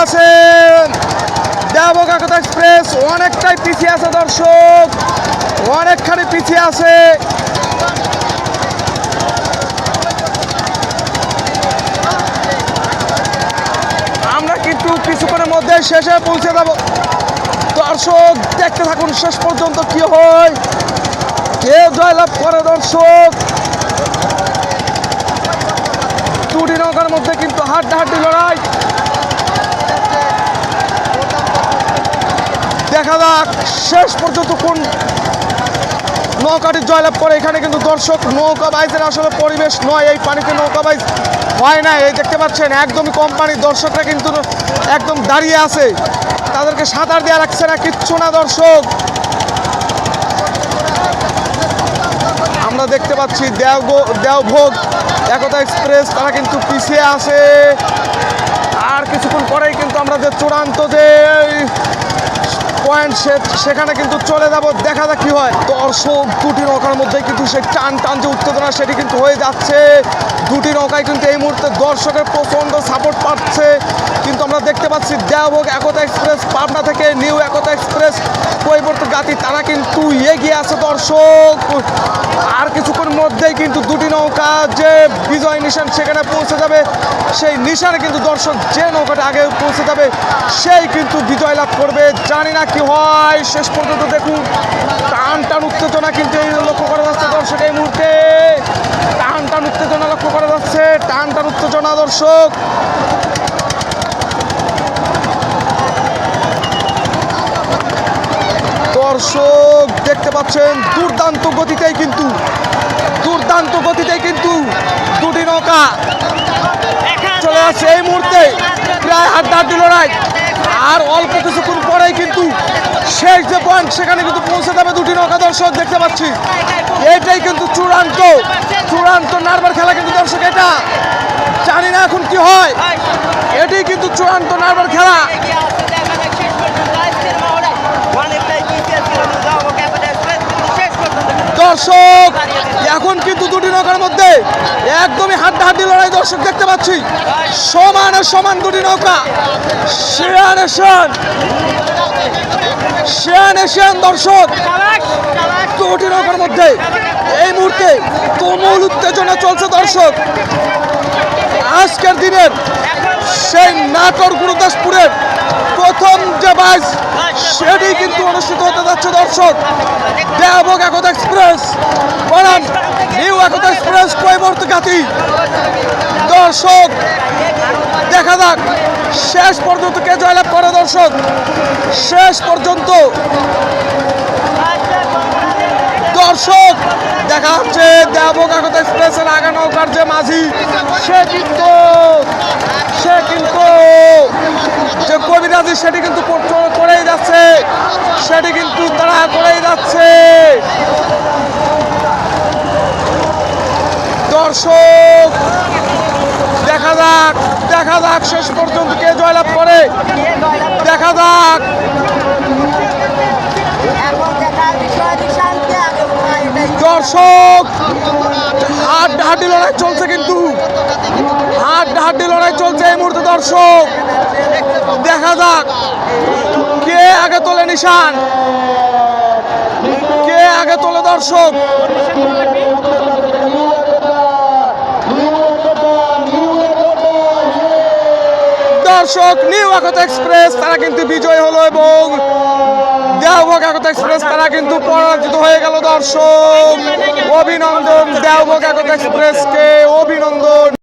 আছেন। দেওবন্দ একতা এক্সপ্রেস অনেকটাই পিছিয়ে আছে দর্শক, অনেকখানি পিছিয়ে আছে। আমরা কিন্তু কিছুক্ষণের মধ্যে শেষে পৌঁছে যাব দর্শক। দেখতে থাকুন শেষ পর্যন্ত কি হয়, কে জয়লাভ করে দর্শক। দুটি নৌকার মধ্যে কিন্তু হাড্ডাহাড্ডি লড়াই। দেখা যাক শেষ পর্যন্ত কোন নৌকাটি জয়লাভ করে। এখানে কিন্তু দর্শক নৌকা বাইজের আসলে পরিবেশ নয়, এই পানিতে নৌকা বাইজ হয় না। এই দেখতে পাচ্ছেন একদমই কম পানি, দর্শকরা কিন্তু একদম দাঁড়িয়ে আছে, তাদেরকে সাঁতার দেওয়া রাখছে না, কিচ্ছু না দর্শক। আমরা দেখতে পাচ্ছি দেওবন্দ একতা এক্সপ্রেস তারা কিন্তু পিছিয়ে আছে। আর কিছুক্ষণ পরেই কিন্তু আমরা যে চূড়ান্ত যে পয়েন্ট সেখানে কিন্তু চলে যাব। দেখা যাক কি হয় দর্শক। দুটি নৌকার মধ্যে কিন্তু সেই টান টান যে উত্তেজনা সেটি কিন্তু হয়ে যাচ্ছে। দুটি নৌকায় কিন্তু এই মুহূর্তে দর্শকের প্রচণ্ড সাপোর্ট পাচ্ছে। কিন্তু আমরা দেখতে পাচ্ছি দেওবন্দ একতা এক্সপ্রেস পাবনা থেকে নিউ একতা এক্সপ্রেস কৈবর্ত গাতি তারা কিন্তু এগিয়ে আছে দর্শক। আর কিছুক্ষণ মধ্যেই কিন্তু দুটি নৌকা যে বিজয় নিশান সেখানে পৌঁছে যাবে। সেই নিশানে কিন্তু দর্শক যে নৌকাটা আগে পৌঁছে যাবে সেই কিন্তু বিজয় লাভ করবে। জানি না কি হয়, শেষ পর্যন্ত দেখুন টান টান উত্তেজনা কিন্তু এই লক্ষ্য করা যাচ্ছে দর্শক। এই মুহূর্তে টান টান উত্তেজনা লক্ষ্য করা যাচ্ছে, টান টান উত্তেজনা দর্শক। দর্শক দেখতে পাচ্ছেন দুর্দান্ত গতিতেই কিন্তু দুটি নৌকা চলে আসছে এই মুহূর্তে। প্রায় হাড্ডাহাড্ডি লড়াই, আর অল্প কিছুক্ষণ পরেই কিন্তু শেষ যে পয়েন্ট সেখানে কিন্তু পৌঁছে যাবে দুটি নৌকা দর্শক। দেখতে পাচ্ছি এইটাই কিন্তু চূড়ান্ত নার্ভার খেলা কিন্তু দর্শক। এটা জানি না এখন কি হয়, এটাই কিন্তু চূড়ান্ত নার্ভার খেলা দর্শক। এখন কিন্তু দুটি নৌকার মধ্যে একদমই হাড্ডাহাড্ডি লড়াই দর্শক। দেখতে পাচ্ছি সমানে সমান দুটি নৌকা, শেয়ান দর্শক। দুটি নৌকার মধ্যে এই মুহূর্তে তুমুল উত্তেজনা চলছে দর্শক। আজকের দিনের সেই নাটোর গুরুদাসপুরের প্রথম যে বাইচ সেটি কিন্তু অনুষ্ঠিত হতে যাচ্ছে দর্শক। দেওবন্দ একতা এক্সপ্রেস বনাম নিউ একতা এক্সপ্রেস কৈবর্ত গাতি দর্শক। দেখা যাক শেষ পর্যন্ত কে জয়লাভ করে দর্শক। শেষ পর্যন্ত দর্শক দেখা যাচ্ছে দেওবন্দ একতা এক্সপ্রেসের আগা নৌকার যে মাঝি সে কিন্তু যে কবিরাজি সেটি কিন্তু করেই যাচ্ছে, তারা করেই যাচ্ছে দর্শক। দেখা যাক শেষ পর্যন্ত কে জয়লাভ করে। দেখা যাক দর্শক। হাড্ডাহাড্ডি লড়াই চলছে কিন্তু, হাড্ডাহাড্ডি লড়াই চলছে এই মুহূর্তে দর্শক। দেখা যাক কে আগে তোলে নিশান, কে আগে তোলে দর্শক। দর্শক নিউ একতা এক্সপ্রেস তারা কিন্তু বিজয় হলো এবং দেওবন্দ একতা এক্সপ্রেস তারা কিন্তু পরাজিত হয়ে গেল দর্শক। অভিনন্দন দেওবন্দ একতা এক্সপ্রেসকে, অভিনন্দন।